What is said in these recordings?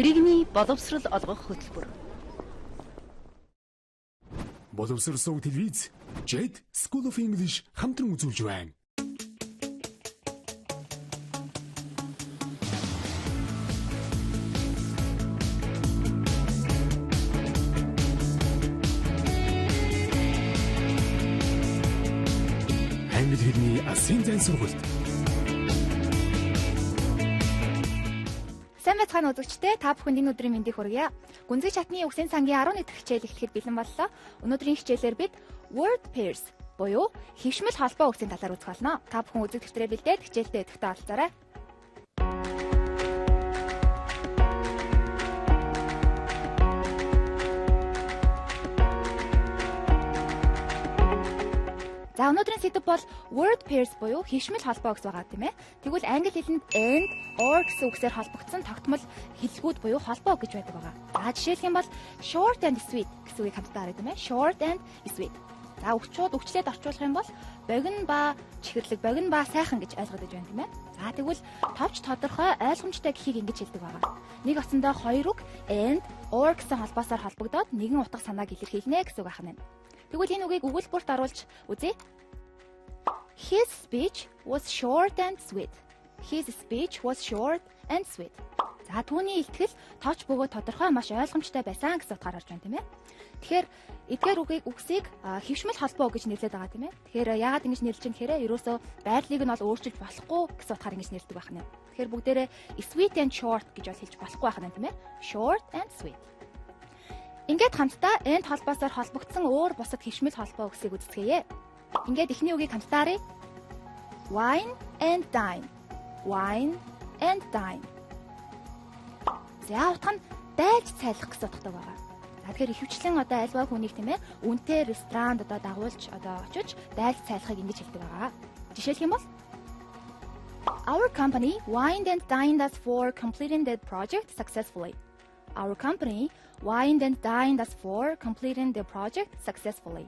иргэний боловсрол олгох хөтөлбөр. Боловсрол телевиз JED School of English хамтран үзүүлж байна. Англи хэлний асын зан сургалт. Сайн байцгаана үзэгчдээ, та бүхэнд энэ өдрийн мэндийг хүргье. Гүнзгий чатны үгсийн цангийн 11 дахь хичээл эхлэхэд бэлэн боллоо. Өнөөдрийн хичээлээр бид word pairs буюу хөвшмөл холбоо үгсийн талаар үзэх болно. Та бүхэн үзэг дэвтрээ бэлдээд хичээлдээ идэвхтэй оролцоорой. За өнөөдрийн сэдэв бол word pairs буюу хөвшмөл холбоо гэж байгаа тийм ээ. Тэгвэл англи хэлэнд and, or гэсэн үгсээр холбогдсон тогтмол хэллэгүүд буюу холбоо гэж байдаг байгаа. За жишээлх юм бол short and sweet гэсэн үгийг хамтдаа харъя тийм ээ. Short and sweet. За өгчлээд орчуулах юм бол богино ба чихэрлэг, богино ба сайхан гэж ойлгогдож байна тийм ээ. За тэгвэл товч тодорхой ойлгомжтой гэхийг ингэж хэлдэг байгаа. Нэг оцондоо хоёр үг and, or гэсэн холбоосоор холбогдоод нэгэн утга санааг илэрхийлнэ гэсэн үг ахна. Тэгвэл энэ үгийг өгүүлбэрт оруулж үзье. His speech was short and sweet. His speech was short and sweet. За түүний илтгэл тооч бөгөөд тодорхой маш ойлгомжтой байсан гэсэн утгаар орж байна тийм ээ. Тэгэхээр эдгээр үгсийг хөвшмөл холбоо гэж нэрлэдэг байгаа тийм ээ. Тэгэхээр яагаад ингэж нэрлэж юм гэхээр ерөөсөө байдлыг нь бол өөрчилж болохгүй гэсэн утгаар ингэж нэрлэдэг байна. Тэгэхээр бүгдээрээ sweet and short гэж бол хэлж болохгүй байна тийм ээ. Short and sweet. Ингээд хамтдаа and холбоосоор холбогдсон өөр бусад хөвшмөл холбоо үгсийг үздэхье. Ингээд эхний үгийг хамтдаа харъя. Wine and dine. Wine and dine. За утга нь дайлж цайлах гэсэн утгатай байгаа. За тэгэхээр ихэвчлэн альва хүнийг тийм ээ үнэтэй ресторанд дагуулж очиж дайлж цайлахыг ингэж хэлдэг байгаа. Жишээлх юм бол Our company wined and dined us for completing the project successfully. Our company wined and dined us for completing the project successfully.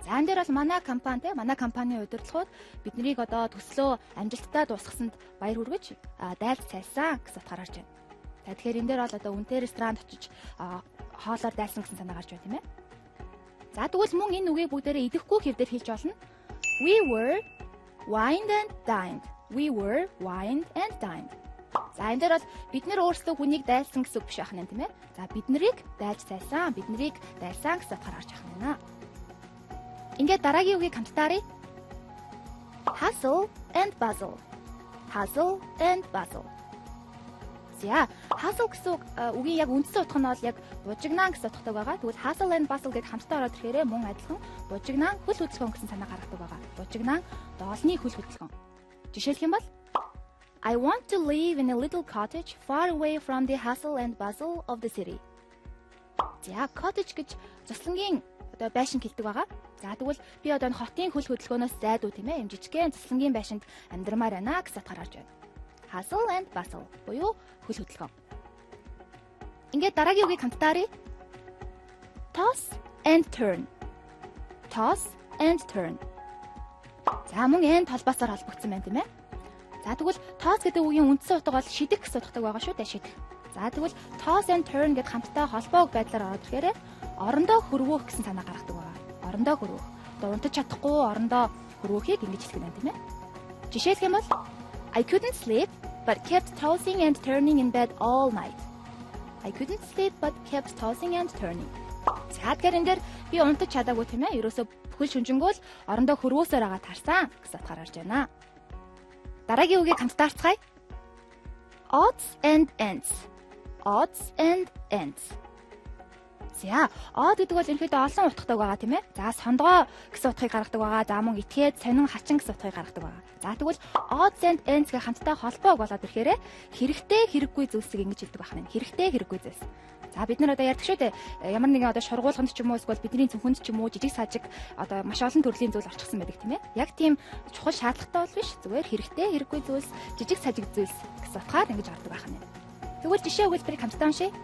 За энэ дээр бол манай компани удирдлагууд биднийг төслөө амжилттай дуусгасанд баяр хүргэж дайлж цайлсан гэсэн утгаар харж байна. За тэгэхээр энэ дээр бол үнэтэй ресторанд очиж хоолоор дайлсан гэсэн санаа гарч байна тийм ээ. За тэгвэл мөн энэ үгийг бүгдээрээ идэхгүй хэвдэр хэлж болно. We were wined and dined. We were wined and dined. За энэ дээр бол бид нэр өөрсдөө хүнийг дайлсан гэсэн үг биш ахна тийм ээ. За бид нарыг дайлж цайлсан, бид нарыг дайлсан гэсэн утгаар харж ахна. Ингээд дараагийн үгийг хамтдаа харъя. Hustle and bustle. Hustle and bustle. За hustle гэсэн үгийн яг үндсэн утга нь бол яг бужигнаан гэсэн утгатай байгаа. Тэгвэл hustle and bustle гэд хамтдаа ороод ирэхээр мөн адилхан бужигнаан хөл хөдөлгөөн гэсэн санаа гаргадаг байгаа. Бужигнаан доолны хөл хөдөлгөөн. Жишээлх юм бол I want to live in a little cottage far away from the hustle and bustle of the city. За cottage гэж заслангийн байшин хэлдэг байгаа. За тэгвэл би энэ хотын хөл хөдөлгөөнөөс зайдуу тийм ээ, жижигхэн заслангийн байшинд амьдрмаар байна гэж утгаар гарч байна. Hustle and bustle буюу хөл хөдөлгөөн. Ингээд дараагийн үгийг хамтдаа харъя. Toss and turn. Toss and turn. За мөн энэ толбоосоор холбогдсон байна тийм ээ. За тэгвэл toss гэдэг үгийн үндсэн утга бол шидэх гэсэн утгатай байгаа шүү дээ, шидэх. За тэгвэл toss and turn гэд хамтдаа холбоог байдлаар ороод ирэхээр орондоо хөрвөөх гэсэн санаа гаргадаг байгаа. Орондоо хөрвөөх. Унтаж чадахгүй орондоо хөрвөөхийг ингэж хэлэх юм тийм ээ. Жишээлх юм бол I couldn't sleep but kept tossing and turning in bed all night. I couldn't sleep but kept tossing and turning. За тэгэхээр энэ дээр би унтаж чадаагүй тийм ээ. Ерөөсө бүхэл шүнжэнгөө л орондоо хөрвөөсөөр байгаа тарсан гэсэн утгаар гарч байна. Дараагийн үгийг хамтдаа харцгаая. Odds and ends. Odds and ends. За, odd гэдэг бол ерөнхийдөө олон утгатай байгаа тийм ээ. За, сондгоо гэсэн утгыг гаргадаг байгаа. За, мөн этгээд, сонин, хачин гэсэн утгыг гаргадаг байгаа. За, тэгвэл odds and ends гэх хамтдаа холбоог болоод ирэхээр хэрэгтэй, хэрэггүй зүйлсийг ингэж хэлдэг байна. Хэрэгтэй, хэрэггүй зүйлс. За, бид нар ярьдаг шүү дээ. Ямар нэгэн шургуулганд ч юм уу эсвэл бидний зөвхөнд ч юм уу жижиг сажиг маш олон төрлийн зүйл орчихсон байдаг тийм ээ. Яг тийм чухал шаардлагатай бол биш. Зүгээр хэрэгтэй, хэрэггүй зүйлс, жижиг сажиг зүйлс гэсэн утгаар ингэж ордог байна. Тэгвэл жишээ өгүүлбэрийг хамтдаа уншъя.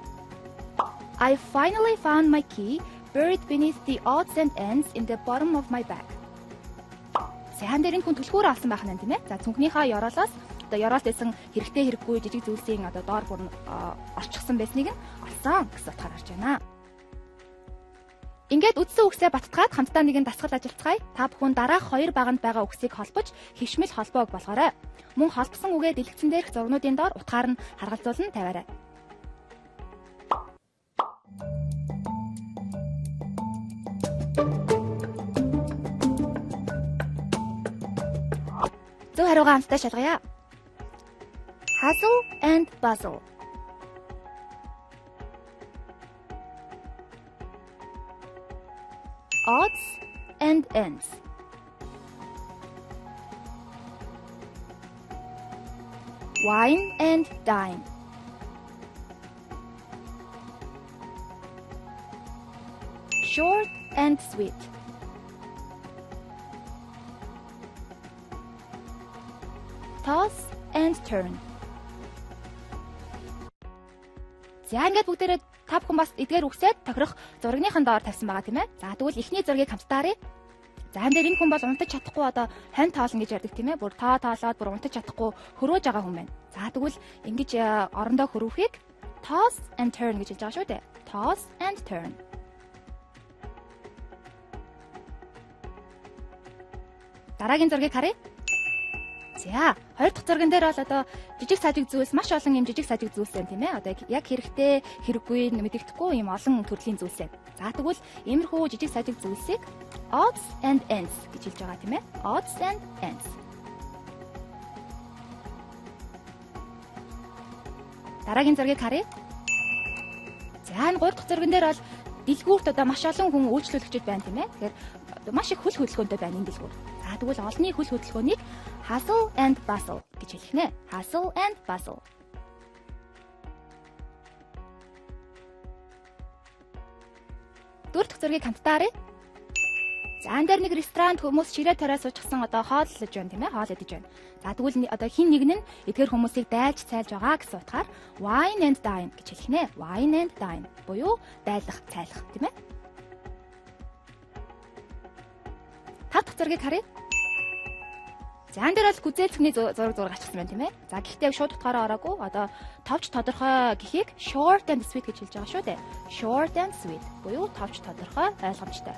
I finally found my key buried beneath the odds and ends in the bottom of my bag. Сайн дээр энэ хүн түлхүүрээ алсан байх нь тийм ээ. За цүнхнийхээ ёроолоос одоо ёроолт байсан хэрэгтэй хэрэггүй жижиг зүйлсийн одоо доор бүр орчихсон байсныг нь олсон гэсэн утгаар харж байна. Ингээд үдсэн үгсээ баттгаад хамтдаа нэгэн дасгал ажиллацгаая. Та бүхэн дараах хоёр баганд байгаа үгсийг холбож хишмэл холбоог болгоорой. Мөн холбосон үгээ дэлгэцэн дээрх зургнуудын доор утгаар нь харгалзуулан тавиарай. Зөв хариугаа хамтдаа шалгая. Hustle and bustle. Odds and ends. Wine and dine. Short and sweet. Toss and turn. За ингээд бүгдээрээ та бүхэн бас эдгээр үгсээд тохирох зурагныхан доор тавьсан байгаа тийм ээ. За тэгвэл эхний зургийг хамтдаа харъя. За энэ дээр энэ хүн бол унтаж чадахгүй одоо хонь тоолно гэж ярьдаг тийм ээ. Бүр тоолоод бүр унтаж чадахгүй хөрөөж байгаа хүн байна. За тэгвэл ингэж орондоо хөрвөхийг toss and turn гэж хэлж байгаа шүү дээ. Toss and turn. Дараагийн зургийг харъя. За, хоёр дахь зурган дээр бол одоо жижиг сажиг зүйлс маш олон юм жижиг сажиг зүйлс байна тийм ээ. Одоо яг хэрэгтэй, хэрэггүй, мэдэгдэхгүй юм олон төрлийн зүйлс байна. За тэгвэл иймэрхүү жижиг сажиг зүйлсийг odds and ends гэж хэлж байгаа тийм ээ. Odds and ends. Дараагийн зургийг харъя. За, энэ гурав дахь зурган дээр бол дэлгүүрт одоо маш олон хүн үйлчлүүлэгчид байна тийм ээ. Тэгэхээр маш их хөл хөдөлгөөнтэй байна энэ дэлгүүр. За тэгвэл олонний хөл хөдөлгөөнийг hustle and bustle гэж хэлэх нэ. Hustle and bustle. Дөрөв дахь зургийг хамтдаа харъя. За энэ дээр нэг ресторанд хүмүүс ширээ тараа суучихсан одоо хоол идэж байна тийм ээ. Хоол идэж байна. За тэгвэл одоо хин нэг нь эдгээр хүмүүсийг дайлж цайлж байгаа гэсэн утгаар wine and dine гэж хэлэх нэ. Wine and dine буюу дайлах, цайлах тийм ээ. Тав дахь зургийг харъя. За энэ дээр бол гүзээлцгний зураг ачсан байна тийм ээ. За гэхдээ шууд утгаараа ороогүй. Одоо товч тодорхой гэхийг short and sweet гэж хэлж байгаа шүү дээ. Short and sweet буюу товч тодорхой ойлгомжтой.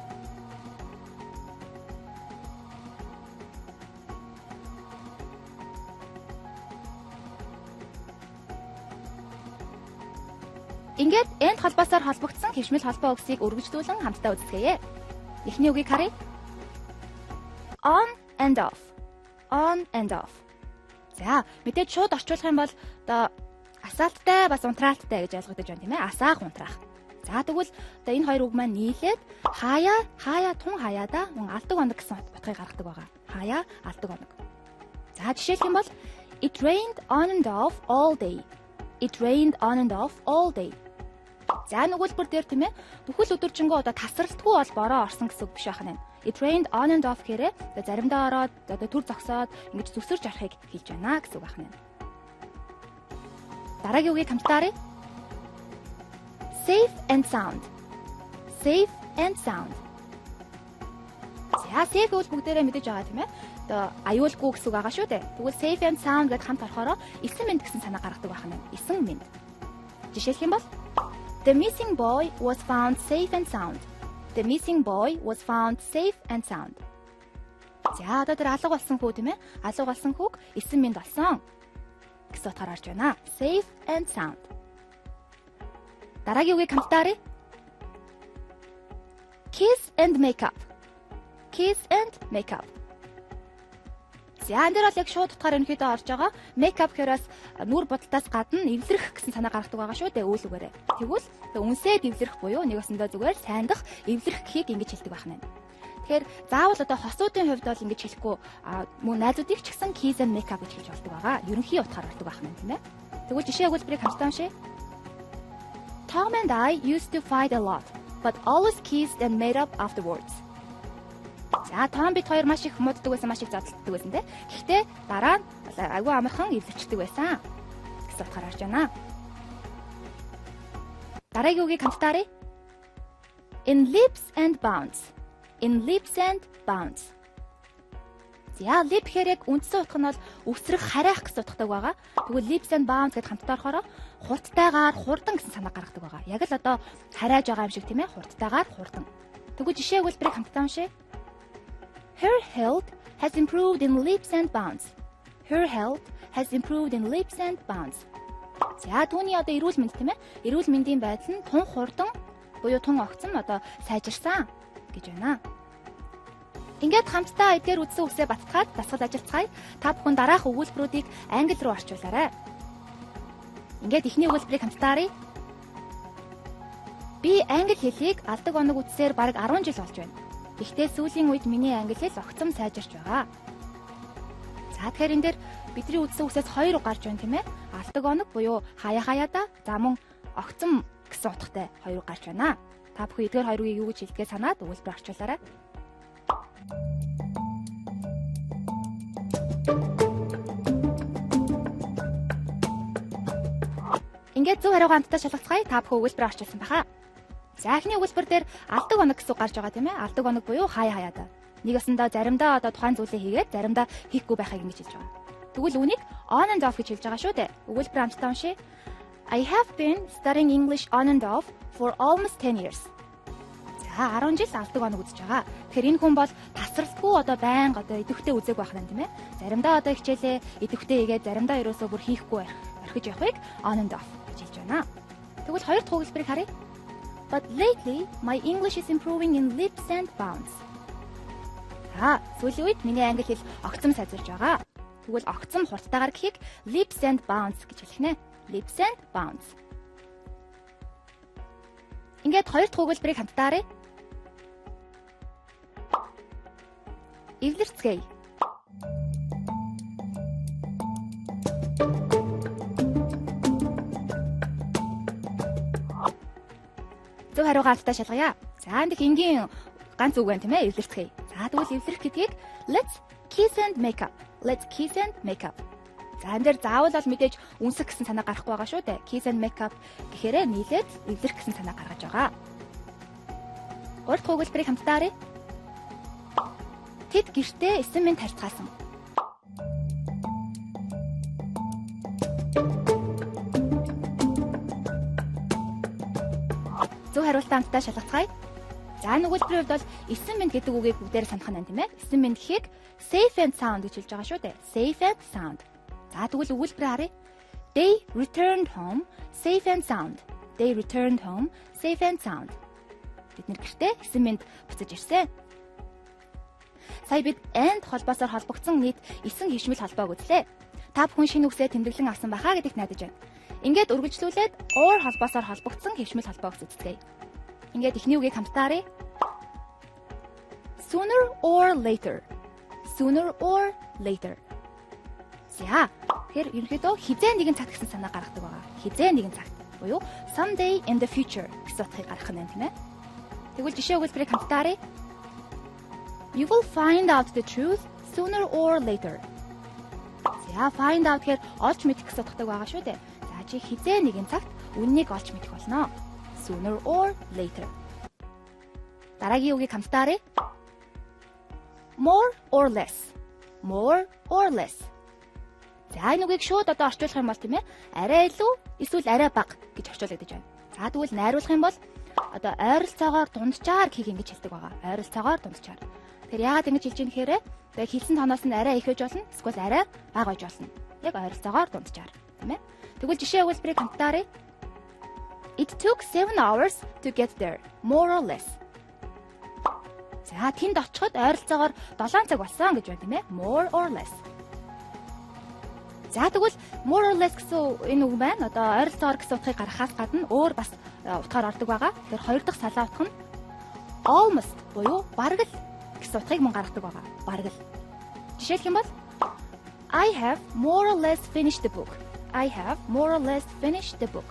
Ингээд энд холбоосоор холбогдсон хишмэл холбоо үгсийг өргөжлүүлэн хамтдаа үздэсгэе. Эхний үгийг харъя. On and off. On and off. За, мэдээж шууд орчуулах юм бол одоо асаалттай бас унтраалттай гэж ойлгогдож байна тийм ээ. Асаах, унтраах. За тэгвэл одоо энэ хоёр үг маань нийлээд хаяа тун хаяада мөн алдаг оног гэсэн утгыг гаргадаг байгаа. Хаяа алдаг оног. За жишээлх юм бол it rained on and off all day. It rained on and off all day. За нөгөөлбөр дээр тийм ээ. Бүхэл өдөржингөө одоо тасралтгүй бол бороо орсон гэсэн үг биш байх нь. It rained on and off гэхээр заримдаа ороод одоо төр зогсоод ингэж зүсэрж арахыг хэлж байна гэсэн үг байна. Дараагийн үгийг хамтдаа харъя. Safe and sound. Safe and sound. За safe гэвэл бүгдээрээ мэдэж байгаа тийм ээ. Одоо аюулгүй гэсэн үг байгаа шүү дээ. Тэгвэл safe and sound гэдээ хамт орохороо эсэн мэд гэсэн санаа гаргадаг байна. Эсэн мэд. Жишээлх юм бол The missing boy was found safe and sound. The missing boy was found safe and sound. За одоо тэр алга болсон хүү тийм ээ. Алга болсон хүүг эсэн мэд олсон гэсэн утгаар харж байна. Safe and sound. Дараагийн үгийг хамтдаа харъя. Kiss and makeup. Kiss and makeup. За энэ дээр бол яг шууд утгаар өнөхөдөө орж байгаа. Makeup гэхээрээс нүур бодолтоос гадна эвлэрэх гэсэн санаа гаргадаг байгаа шүү дээ үйл үгээрээ. Тэгвэл үнсээд эвлэрэх буюу нэг өсөндөө зүгээр сайндах эвлэрэх гэхийг ингэж хэлдэг байна. Тэгэхээр заавал одоо хосуудын хувьд бол ингэж хэлэхгүй мөн найзуудыг ч гэсэн kiss and makeup гэж хэлж болдог байгаа. Ерөнхий утгаар болдог байна тийм ээ. Тэгвэл жишээ өгүүлбэрийг хамтдаа уншъя. Tom and I used to fight a lot, but always kissed and made up afterwards. За Том бид хоёр маш их мууддаг байсан, маш их зодтолдог байсан те. Гэхдээ дараа нь айгүй амархан эвлэрчдэг байсан гэсэн утгаар харж байна. Дараагийн үгийг хамтдаа харъя. In leaps and bounds. In leaps and bounds. За lip гэхээр яг үндсэн утга нь бол өвсрөх, харайх гэсэн утгатай байгаа. Тэгвэл lips and bounds гэдээ хамтдаа орохоор хурдтайгаар хурдан гэсэн санаа гаргадаг байгаа. Яг л одоо харайж байгаа юм шиг тийм ээ, хурдтайгаар хурдан. Тэгвэл жишээ өгүүлбэрийг хамтдаа уншъя. Her health has improved in leaps and bounds. Her health has improved in leaps and bounds. За түүний одоо эрүүл мэнд тийм ээ. Эрүүл мэндийн байдал нь тун хурдан буюу тун огцом одоо сайжирсан гэж байна. Ингээд хамтдаа эдгээр үдсэн үгсээ баттгаад дасгал ажиллацгаая. Та бүхэн дараах өгүүлбэрүүдийг англи руу орчуулаарай. Ингээд эхний өгүүлбэрийг хамтдаа харъя. Би англи хэлийг алдаг оног үтсээр бараг 10 жил болж байна. Гэхдээ сүүлийн үед миний англи хэл огцом сайжирч байгаа. За тэгэхээр энэ дээр бидний үдсэн үгсээс 2 гарч байна тийм ээ. Алдаг оног буюу хаяада за мөн огцом гэсэн утгатай 2 гарч байна. Та бүхэн эдгээр хоёрыг юу гэж хэлдгээ санаад өгүүлбэр орчуулаарай. Ингээд зөв хариугаа хамтдаа шалгацгаая. Та бүхэн өгүүлбэр орчуулсан баха. За эхний өгүүлбэр дээр алдаг оног гэсэн үг гарч байгаа тийм ээ. Алдаг оног буюу хаяада. Нэг өсөндөө заримдаа одоо тухайн зүйлээ хийгээд заримдаа хийхгүй байхыг ингэж хэлж байгаа. Тэгвэл үнийг on and off гэж хэлж байгаа шүү дээ. Өгүүлбэр хамтдаа уншъя. I have been studying English on and off for almost 10 years. За 10 жил алдаг оног үзэж байгаа. Тэгэхээр энэ хүн бол тасралтгүй одоо байнга одоо идэвхтэй үзэг байх юм тийм ээ. Заримдаа одоо хичээлээ идэвхтэй хийгээд заримдаа ерөөсөө бүр хийхгүй орхиж явахыг on and off гэж хэлж байна. Тэгвэл хоёр дахь өгүүлбэрийг харъя. But lately my English is improving in leaps and bounds. За сүүлийн үед миний англи хэл огцом сайжирч байгаа. Тэгвэл огцом хурдтайгаар гэхийг leaps and bounds гэж хэлэх нэ. Leaps and bounds. Ингээд хоёр дахь өгүүлбэрийг хамтдаа харъя. Эвлэрцгээе. Зөв хариугаа хамтдаа шалгая. За энэ энгийн ганц үг байна тийм ээ, эвлэрцгээе. За тэгвэл эвлэрэх гэдгийг let's kiss and make up. Let's kiss and make up. За энэ дээр заавал бол мэдээж үнсэх гэсэн санаа гарахгүй байгаа шүү дээ. Kiss and make up гэхээр нийлээд эвлэрэх гэсэн санаа гаргаж байгаа. Гурав дахь өгүүлбэрийг хамтдаа харъя. Тэд гэртээ эсэн минь тарьцгаасан. Зөв хариултаа хамтдаа шалгацгаая. За энэ өгүүлбэрийн хувьд бол эсэн минь гэдэг үгийг бүгдээр санах нь тийм ээ. Эсэн минь гэхийг safe and sound гэж хэлж байгаа шүү дээ. Safe and sound. За тэгвэл өгүүлбэрээ харъя. They returned home safe and sound. They returned home safe and sound. Бид нэр гэртээ эсэн минь буцаж ирсэн. Сая бид and холбоосоор холбогдсон нийт 9 хишмэл холбоог үзлээ. Та бүхэн шинэ үгсээ тэмдэглэн авсан байхаа гэдэгт найдаж байна. Ингээд үргэлжлүүлээд or холбоосоор холбогдсон хишмэл холбоог үздэцгээе. Ингээд эхний үгийг хамтдаа харъя. Sooner or later. Sooner or later. За, тэгэхээр ерөнхийдөө хизээ нэгэн цагт гэсэн санаа гаргадаг байгаа. Хизээ нэгэн цагт буюу someday in the future гэсэн утгыг гаргах нь тийм ээ. Тэгвэл жишээ өгүүлбэрийг хамтдаа харъя. You will find out the truth sooner or later. За, find out гэхээр олж мэдэх гэсэн утгатай байгаа шүү дээ. За, чи хизээ нэгэн цагт үннийг олж мэдэх болно. Sooner or later. Дараагийн үгийг хамтдаа харъя. More or less. More or less. За, энэ үгийг шууд одоо орчуулах юм бол тийм ээ. Арай илүү эсвэл арай бага гэж орчуулагдаж байна. За, тэгвэл найруулах юм бол одоо ойролцоогоор дунджаар гэхийг ингэж хэлдэг байгаа. Ойролцоогоор дунджаар. Тэгэхээр яагаад ингэж хэлж ийм гэхээр тэгээ хэлсэн тооноос нь арай их байж болно. Эсвэл арай бага байж болно. Яг ойролцоогоор дунджаар, тийм ээ. Тэгвэл жишээ өгүүлбэрийг хамтдаа харъя. It took 7 hours to get there, more or less. За, тэнд очиход ойролцоогоор 7 цаг болсон гэж байна тийм ээ. More or less. За, тэгвэл more or less гэсэн энэ үг байна. Одоо ойролцоогоор гэсэн утгыг гаргахаас гадна өөр бас утгаар ордог байгаа. Тэгэхээр хоёр дахь салаа утга нь almost буюу бараг л гэсэн утгыг мөн гаргадаг байгаа. Бараг л. Жишээлх юм бол I have more or less finished the book. I have more or less finished the book.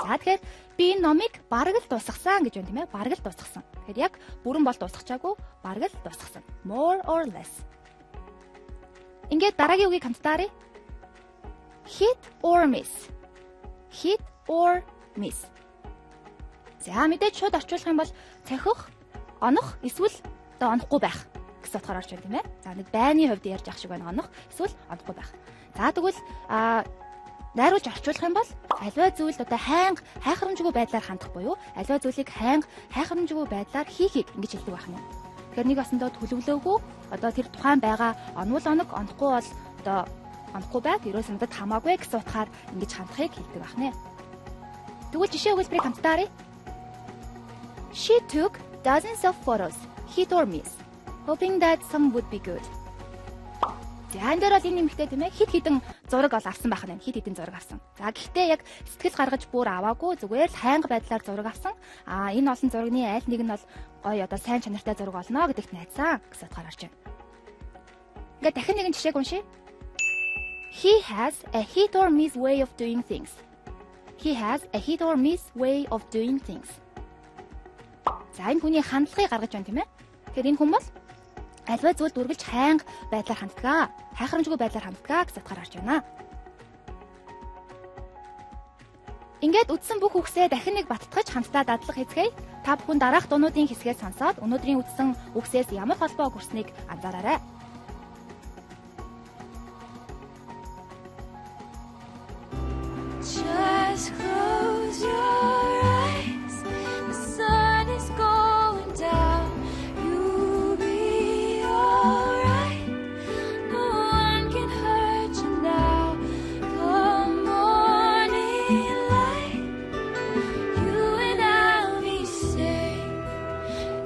За, тэгэхээр би энэ номыг бараг л дуусгасан гэж байна тийм ээ. Бараг л дуусгасан. Тэгэхээр яг бүрэн бол дуусгачаагүй, бараг л дуусгасан. More or less. Ингээд дараагийн үгийг хамтдаа харъя. Hit or miss. Hit or miss. За, мэдээж шууд орчуулах юм бол цохих, онох, эсвэл одоо онохгүй байх гэсэн утгаар орж байна тийм ээ. За нэг байны хувьд ярьж ах шиг байна онох эсвэл онохгүй байх. За тэгвэл найруулж орчуулах юм бол аливаа зүйлд одоо хайхрамжгүй байдлаар хандах буюу аливаа зүйлийг хайхрамжгүй байдлаар хийхийг ингэж хэлдэг байх нь. Тэгэхээр нэг осондоо төлөвлөөгүй одоо тэр тухайн байгаа онвол оног онохгүй бол одоо онохгүй байг ерөөс надад хамаагүй гэсэн утгаар ингэж хандахыг хэлдэг байх нэ. Тэгвэл жишээ өгүүлбэрийг хамтдаа харъя. She took dozens of photos, hit or miss, hoping that some would be good. За энэ дээр бол энэ нэмэгтэй тийм ээ хит хитэн зураг бол авсан байх нь хит хитэн зураг авсан. За гэхдээ яг сэтгэл гаргаж бүр аваагүй зүгээр л хайнга байдлаар зураг авсан. Энэ олон зургийн аль нэг нь бол гоё одоо сайн чанартай зураг олно гэдэгт найдсан гэсэн утгаар орж байна. Ингээд дахин нэгэн жишээг уншъя. He has a hit or miss way of doing things. He has a hit or miss way of doing things. За энэ хүний хандлагыг гаргаж байна тийм ээ. Тэгэхээр энэ хүн бол альва зүйл дүргэлж хайнга байдлаар ханддаг. Хайхрамжгүй байдлаар ханддаг гэж утгаар орж байна. Ингээд үтсэн бүх үгсээ дахин нэг баттгаж хамтдаа дадлах хэсгээ та бүхэн дараах дуунуудын хэсгээс сонсоод өнөөдрийн үтсэн үгсээс ямар холбоо өгснэг анзаараарай. Just close your eyes. The sun is going down. You'll be alright. No one can hurt you now. Come morning light. You and I'll be safe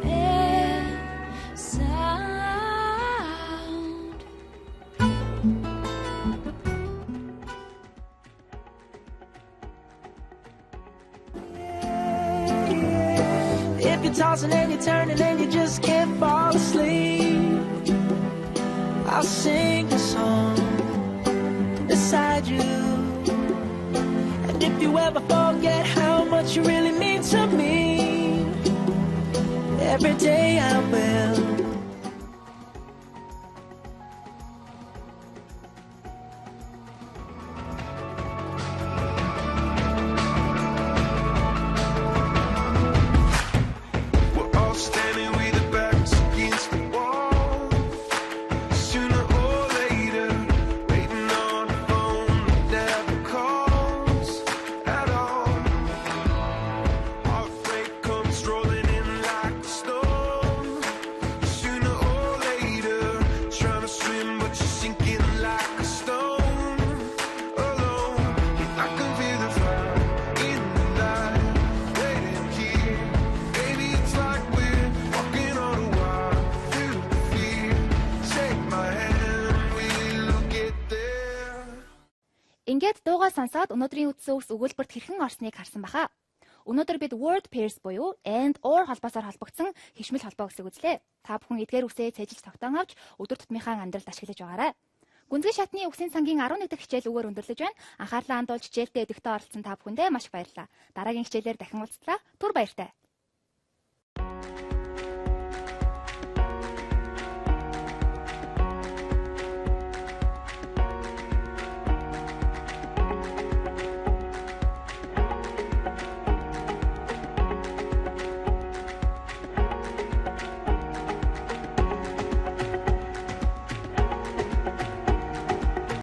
and sound. If you're tossing and you're turning and you just can't fall asleep, I'll sing a song beside you. And if you ever forget how much you really mean to me, every day I will. We're all standing with our backs against the wall. Sooner or later, waiting on a phone that never calls at all. Heartbreak comes strolling in like a storm. Sooner or later, trying to swim but you're sinking like a stone. Alone, I can feel the fire in the night, waiting here. Baby, it's like we're walking on a wire through the fear. Take my hand, we'll get there. Ингээд дуугаа сонсоод өнөөдрийн үтсэн үгс өгүүлбэрт хэрхэн орсныг харсан баха. Өнөөдөр бид word pairs буюу and or холбоосоор холбогдсон хишмэл холбоо үсэг үзлээ. Та бүхэн эдгээр үсээ цэжилж тогтоон авч өдөр тутмынхаа амьдралд ашиглаж байгаарай. Гүнзгий шатны үгсийн сангийн 11 дахь хичээл үгээр өндөрлөж байна. Анхаарлаа хандуулж хичээлдээ өдөртөө оролцсон та бүхэндээ маш их баярлалаа. Дараагийн хичээлээр дахин уулзлаа. Түр баяртай.